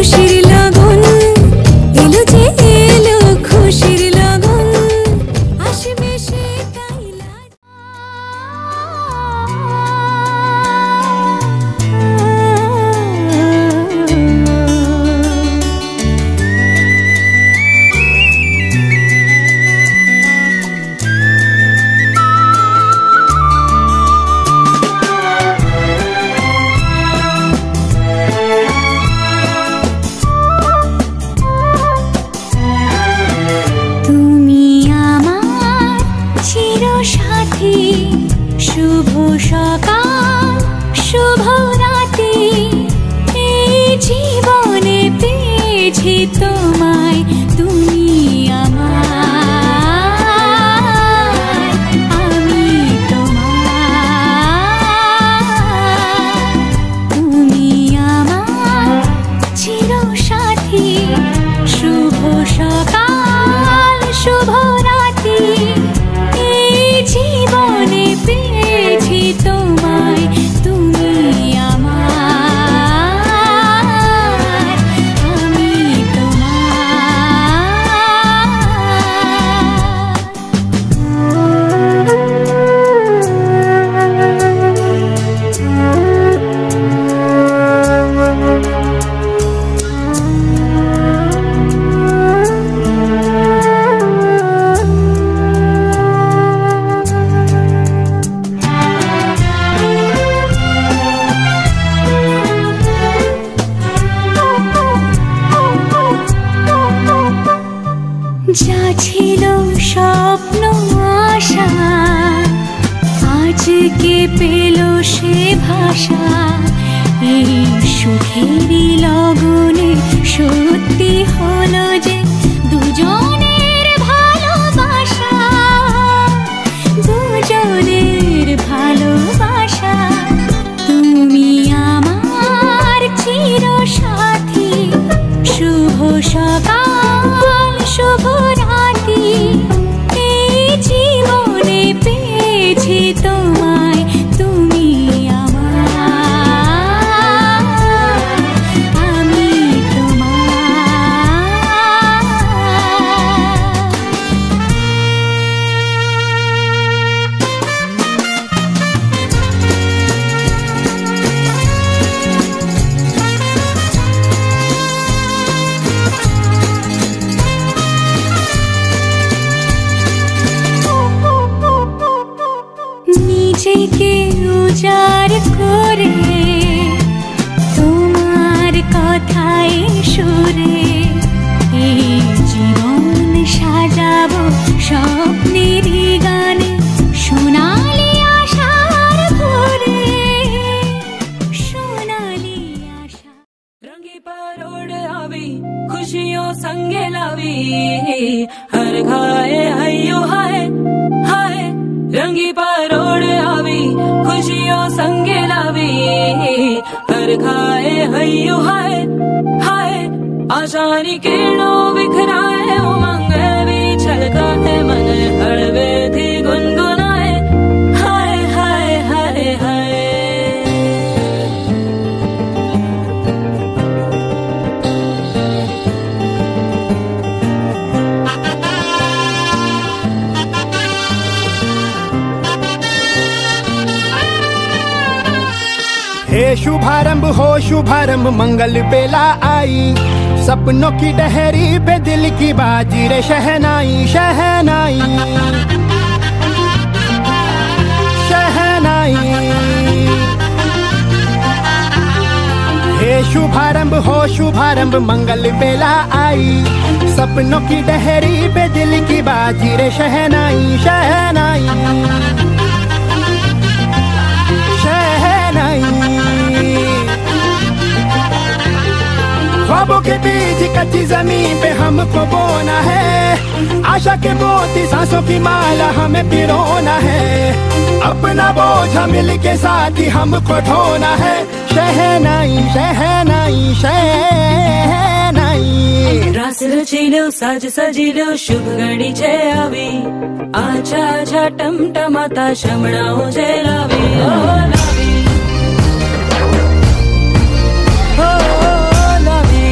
খুশির লগন এলো যে এলো খুশির লগন আসবে সে কাইলা শুভ সকাল শুভ রাতে এই জীবনে পেয়েছি তোমায় তুমি আমার আমি তোমার তুমি আমার চিরসাথী শুভ সকাল শুভ রাতে এই জীবনে পেয়েছি তোমায় তুমি আমার আমি যা ছিল স্বপ্ন আশা আজকে পেল সে ভাষা এই সুখেরই লগনে সত্যি হলো যে দুজনের ভালোবাসা দুজনের ভালোবাসা তুমি আমার চিরসাথী শুভ সকাল শুভ রাতে এই জীবনে পেয়েছি তোমায় তুমি আমার আমি নিজেকে উজাড় করে তোমার কথায় সুরে এই জীবন সাজাবো স্বপ্নের গানে সোনালি আশার ভোরে সোনালি আশা रंगी परोड़ आवी खुशियों संगे लावी हर खाए हयो हाय हाय रंगी परोड़ आवी खुशियों संगे लावी हर खाए हयो हाय हाय आशानी किरणों बिखराए उमंग भी छलकाए मन हड़वे थी गुनगुनाए हाय हाय हाय हाय हे शुभारंभ हो शुभारंभ मंगल बेला आई सपनों की डहरी पे दिल की बाजी रे शहनाई शहनाई शहनाई हे शुभारंभ हो शुभारंभ मंगल बेला आई सपनों की डहरी पे दिल की बाजी रे शहनाई शहनाई ख्वाबों के बीच कच्ची जमीन पे हमको बोना है आशा के मोती सांसों की माला हमें पिरोना है अपना बोझ मिल के साथ ही हमको ढोना है शहनाई शहनाई शहनाई रास रचिलो साज सजिलो शुभ घड़ी छे आवी आछा आछा टमटमाता शमणाओ जे लावी ओ लावी ओ लावी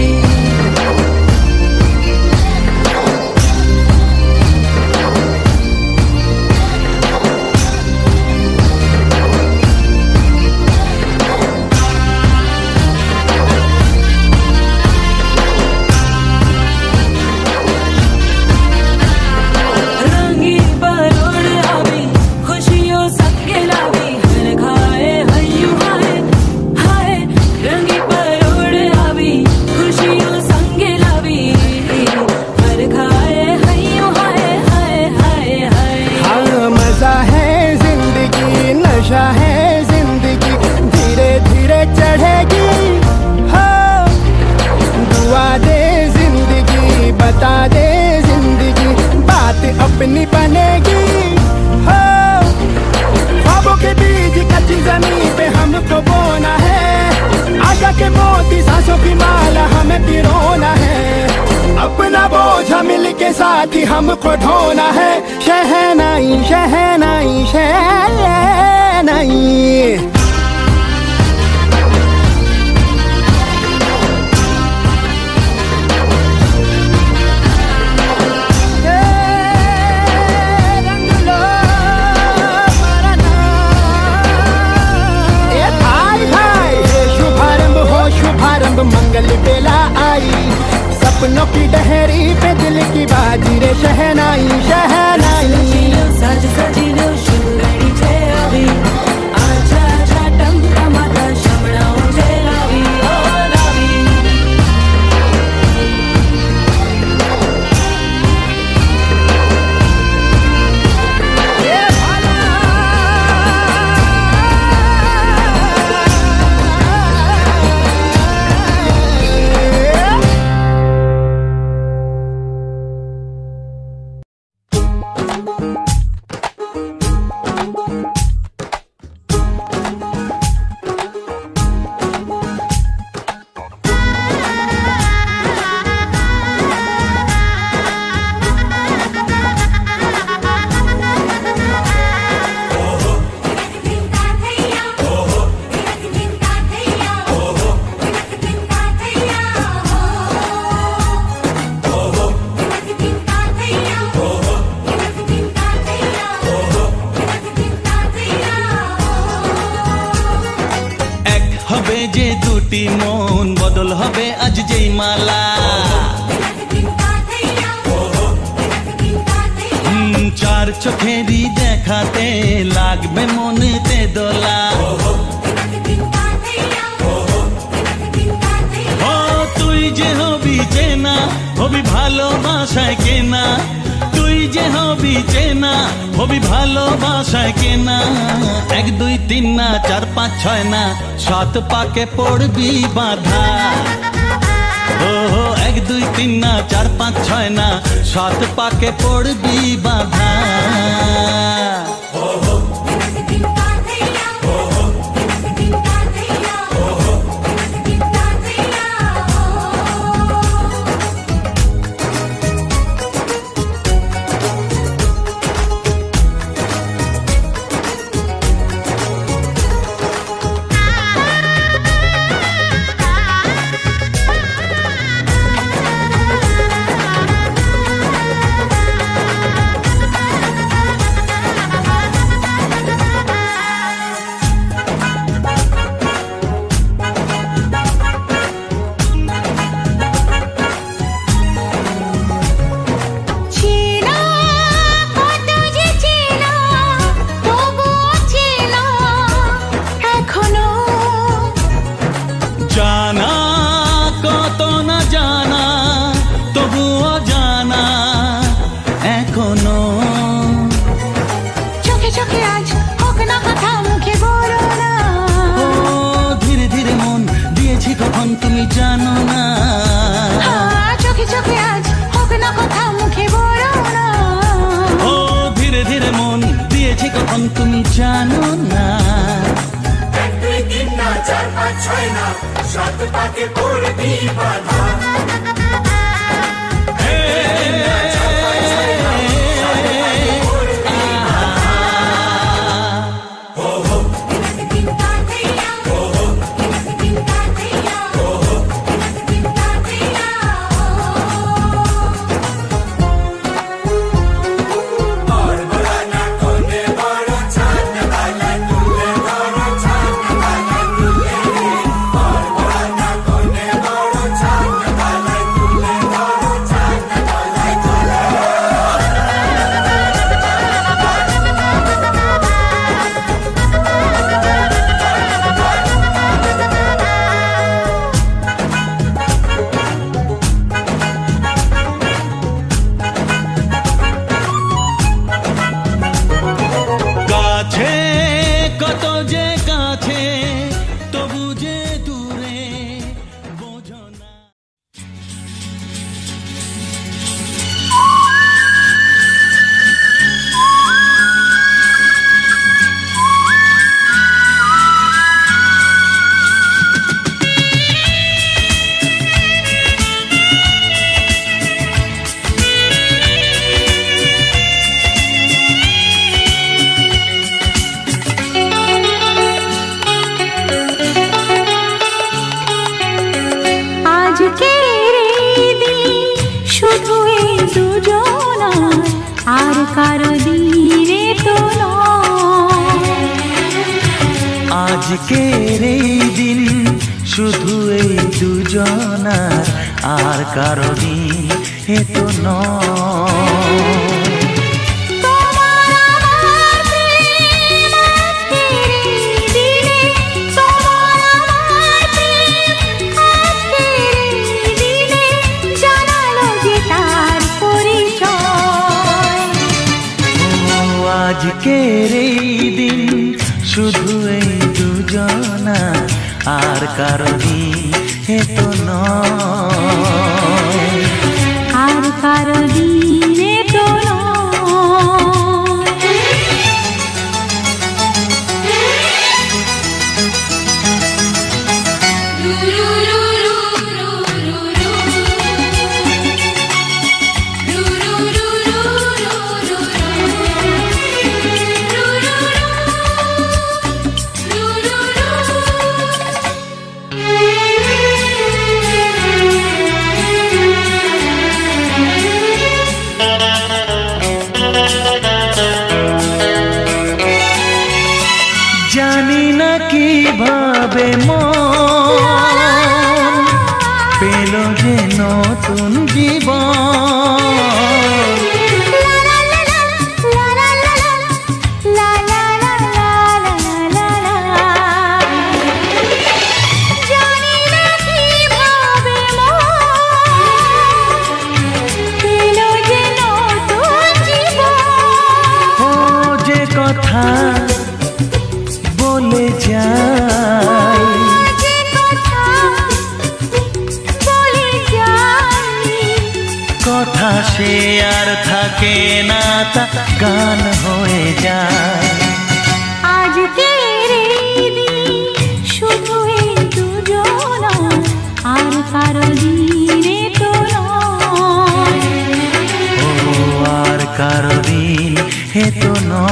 मोती सांसों की माला हमें पिरोना है। अपना बोझ मिल के साथ ही हमको ढोना है। शहनाई शहनाई शहनाई। मंगल बेला आई, सपनों की डहरी पे दिल की बाजी रे शहनाई शहनाई। साज सजिलो शुभ घड़ी छे આવી, आजा आजा टमटमाता शमणाओ छे लावी ओ लावी। যে দুটি মন বদল হবে আজ যেই মালা। চার চোখেরই দেখাতে লাগবে মনেতে দোলা। ও তুই যে হবি চেনা, হবি ভালোবাসায় কেনা। তুই যে হবি চেনা, হবি ভালোবাসায় কেনা। 1 2 3 না 4 5 6 না 7 পাকে পড়বি বাধা। ও 1 2 3 না 4 5 6 না 7 পাকে পড়বি বাধা। তুমি জানো না চোখে চোখে আজ হোক না কথা মুখে বলো না। ও ধীরে ধীরে মন দিয়েছি কখন তুমি জানো না। 1 2 3 না 4 5 6 না 7 পাকে পড়বি বাধা। আজকের এই দিন শুধু এই দুজনার, আর কারো দিনে তো নয়। আজকের এই দিন শুধু এই দুজনার, আর কারো দিন এ তো নয়। আজকের এই দিন শুধু এই দুজনা, আর কারো দিন এ তো নয়, আর কারো দিন এ তো জানি না কিভাবে মন পেল যে নতুন জীবন। ও যে কথা বলে যাই, কথা সে আর থাকে না, তা গান হয়ে যায়। আজকের এই দিন শুধু এই দুজনা, আর কারো দিনে তো নয়, ও আর কারো দিন এ তো নয়।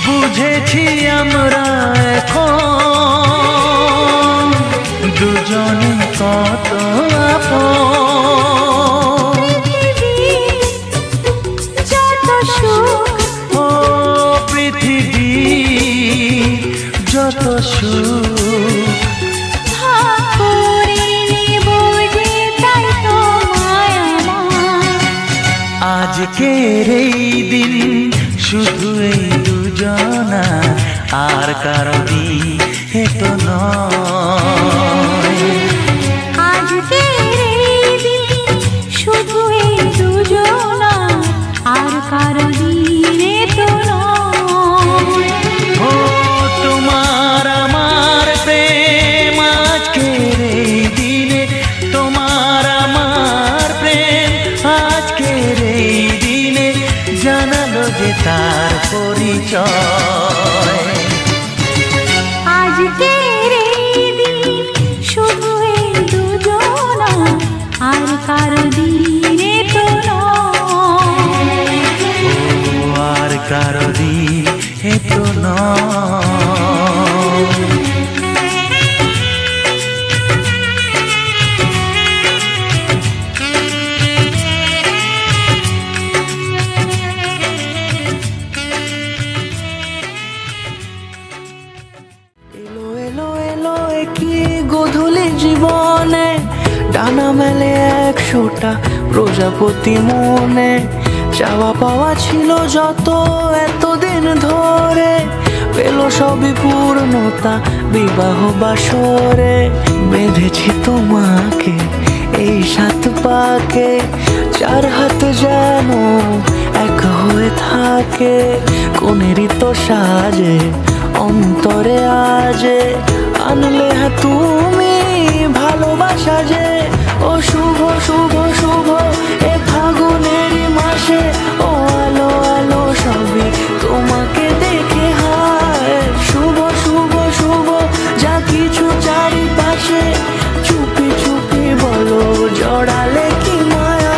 বুঝেছি আমরা এখন দুজনে কত আপন। যত সুখ ও পৃথিবী যত সুখ ভাগ করে নেব যে, তাই তো মায়া। আজকের এই দিন শুধু এই দুজনা, আর কারো দিন এ তো নয়। আজকের এই দিন শুধু এই দুজনা, আর কারো দিনে তো নয়, ও তোমার আমার প্রেম আজকের এই দিনে, তোমার আমার প্রেম আজকের এই দিনে জানালো যে তার পরিচয়। আজকের এই দিন শুধু এই দুজনা, আর কারো দিনে তো নয়, ও আর কারো দিন এ তো নয়। জীবনে ডানা মেলে 100টা প্রজাপতি মনে, চাওয়া পাওয়া ছিল যত এতদিন ধরে, পেল সবই পূর্ণতা বিবাহ বাসরে। বেঁধেছি তোমাকে এই 7 পাকে, 4 হাত যেন এক হয়ে থাকে। কোনেরই তো সাজে অন্তরে আজে, আনলে হ্যাঁ তুমি ভালোবাসা যে। ও শুভ শুভ শুভ এ ফাগুনেরই মাসে, ও আলো আলো সবই তোমাকে দেখে হায়। শুভ শুভ শুভ যা কিছু চারিপাশে, চুপি চুপি বলো জড়ালে কি মায়া।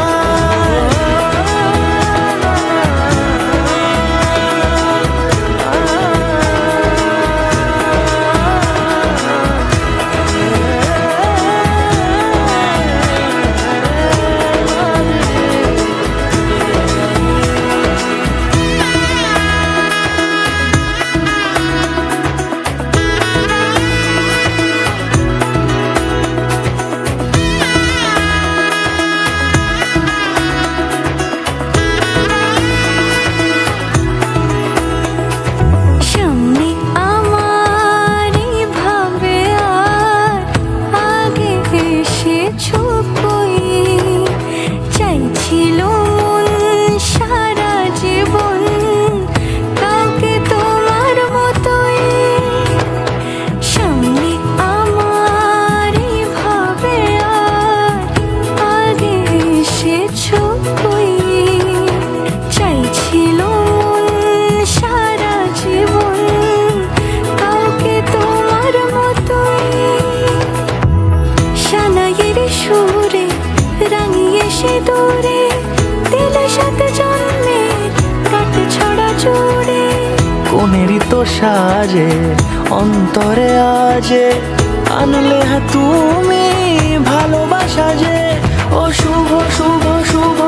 কোনেরই তো সাজে অন্তরে আজে, আনলে হ্যাঁ তুমি ভালোবাসা যে। ও শুভ শুভ শুভ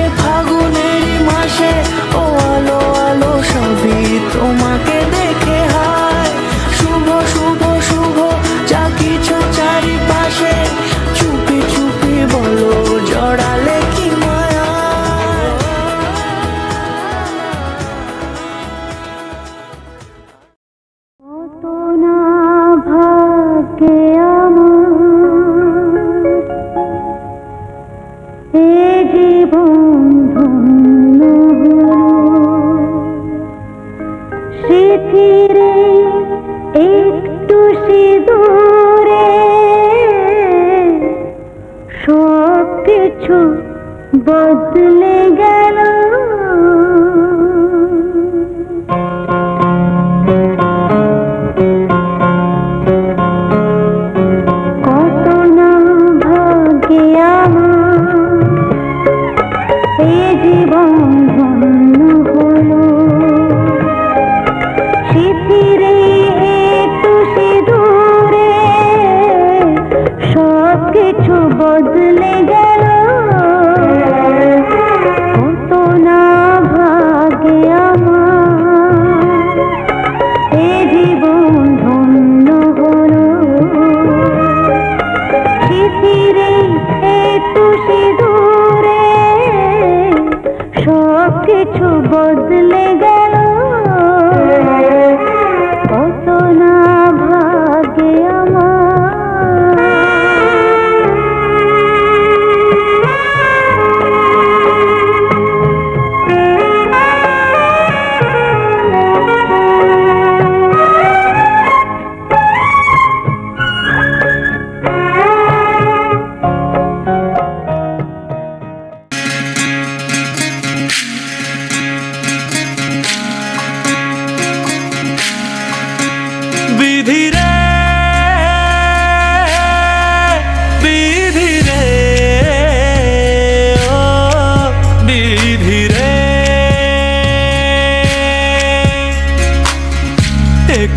এ ফাগুনেরই মাসে, ও আলো আলো সবই তোমাকে দেখে হায়। শুভ শুভ শুভ যা কিছু চারিপাশে, চুপি চুপি বলো জড়ালে কি মায়া। একটু সিঁদুরে সব কিছু বদলে গেল। কত না ভাগ্যে আমার এ জীবন ধন্য হলো। সিঁথিরে একটু সিঁদুরে সব কিছু বদলে গেল। কত না ভাগ্যে আমার এ জীবন ধন্য হলো। সিঁথিরে একটু সিঁদুরে সব কিছু বদলে গেল। কত না ভাগ্যে আমার।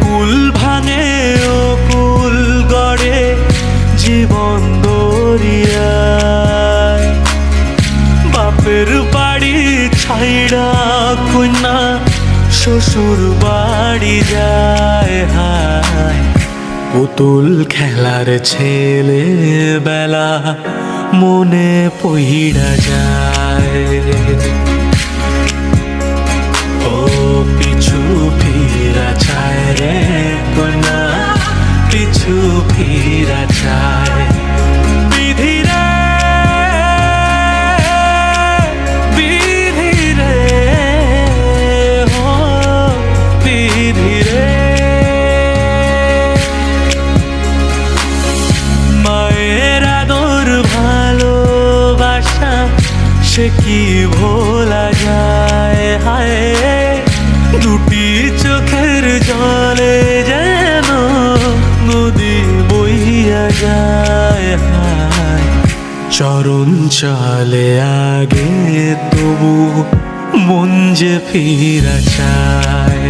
কুল ভাঙে ও কুল গড়ে জীবন দরিয়ায়। বাপের বাড়ি ছাইড়া কন্যা শ্বশুর বাড়ি যায়। হায় পুতুল খেলার ছেলে বেলা মনে পইড়া যায়। দুটি চোখের জলে যেন নদী বইয়া যায়, চরণ চলে আগে তবু মন যে ফিরা চায়।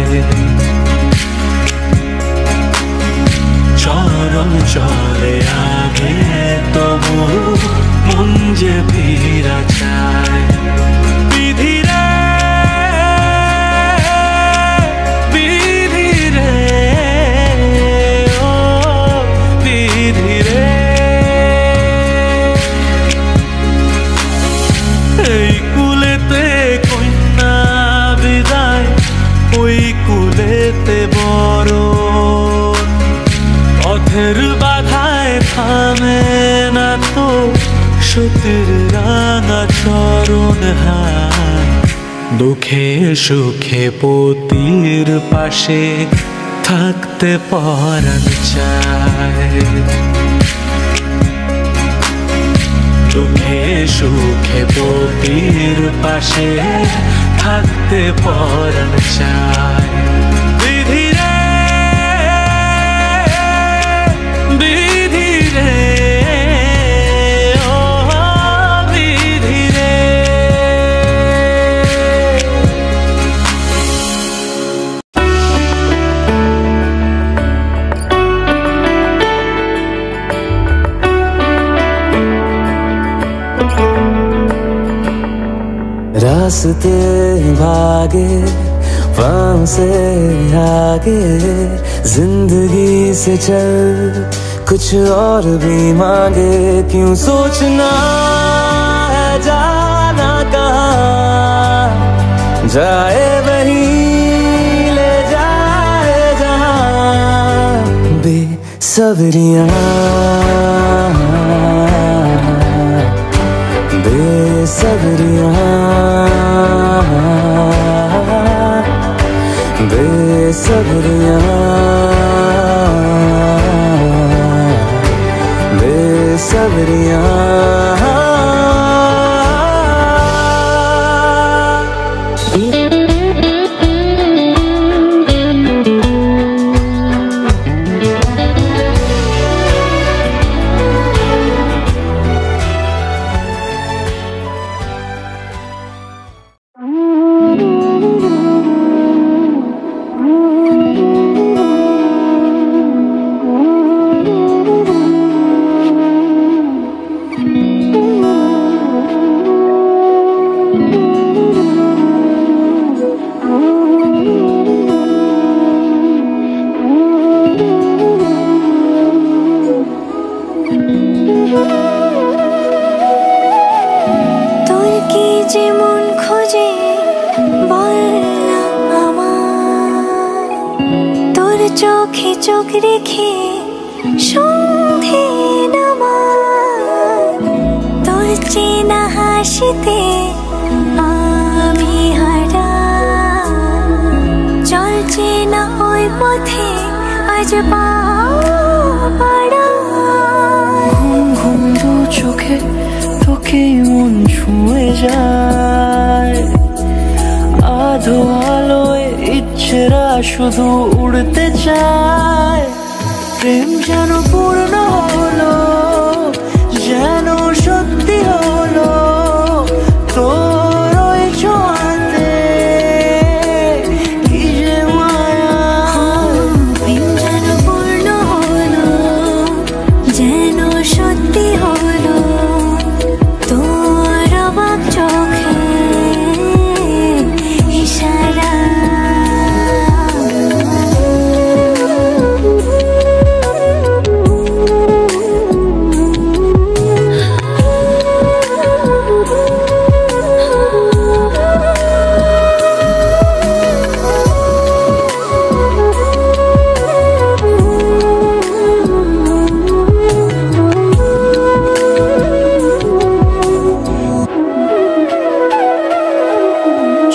চরণ চলে আগে তবু মন যে ফিরা চায়। বিধি রে বিধি রে ও বিধি রে, এই কুলেতে কন্যা বিদায়, ওই কুলেতে বড় পথের বাধায় থামে না তো সতীর রাঙা চরণ হায়। দুঃখে সুখে পতির পাশে থাকতে পরাণ চায়। দুঃখে সুখে পতির পাশে থাকতে পরাণ চায়। বিধি রে বিধি রে ও বিধি রে। रास्ते भागे वहाँ से आगे, जिंदगी से चल कुछ और भी मांगे। क्यों सोचना है जाना कहाँ, जाए वहीं ले जाए जहाँ। बेसब्रियाँ बेसब्रियाँ बेसब्रियाँ बेसब्रियाँ। চোখে চোখ রেখে সন্ধে নামার, তোর চেনা হাসিতে আমি হারা। চল চেনা ওই পথে আজ পাড়া। ঘুম ঘুম দু চোখে তোকে মন ছুঁয়ে যায়, আধো আলোয় ইচ্ছেরা শুধু উড়তে চায়। প্রেম যেন পূর্ণ হলো, যেন সত্যি হলো তোর ওই ছোঁয়াতে, কি যে মায়া। প্রেম যেন পূর্ণ হলো, যেন সত্যি হলো তোর অবাক চোখে ইশারা।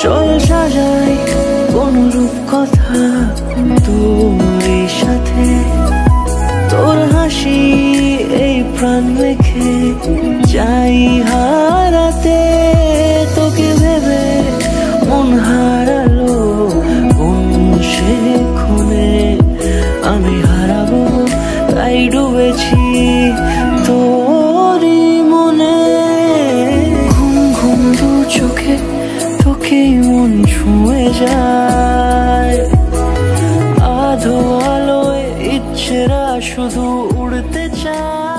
চল সাজাই কোন রূপকথা তোর সাথে, তোর হাসি এই প্রাণ রেখে চাই হারাতে। তোকে ভেবে মন হারালো কোন ডুবেছি তোরই মনে। ঘুম ঘুম দু চোখে তোকেই মন ছুঁয়ে যায়, আধো আলোয় ইচ্ছেরা শুধু উড়তে চায়।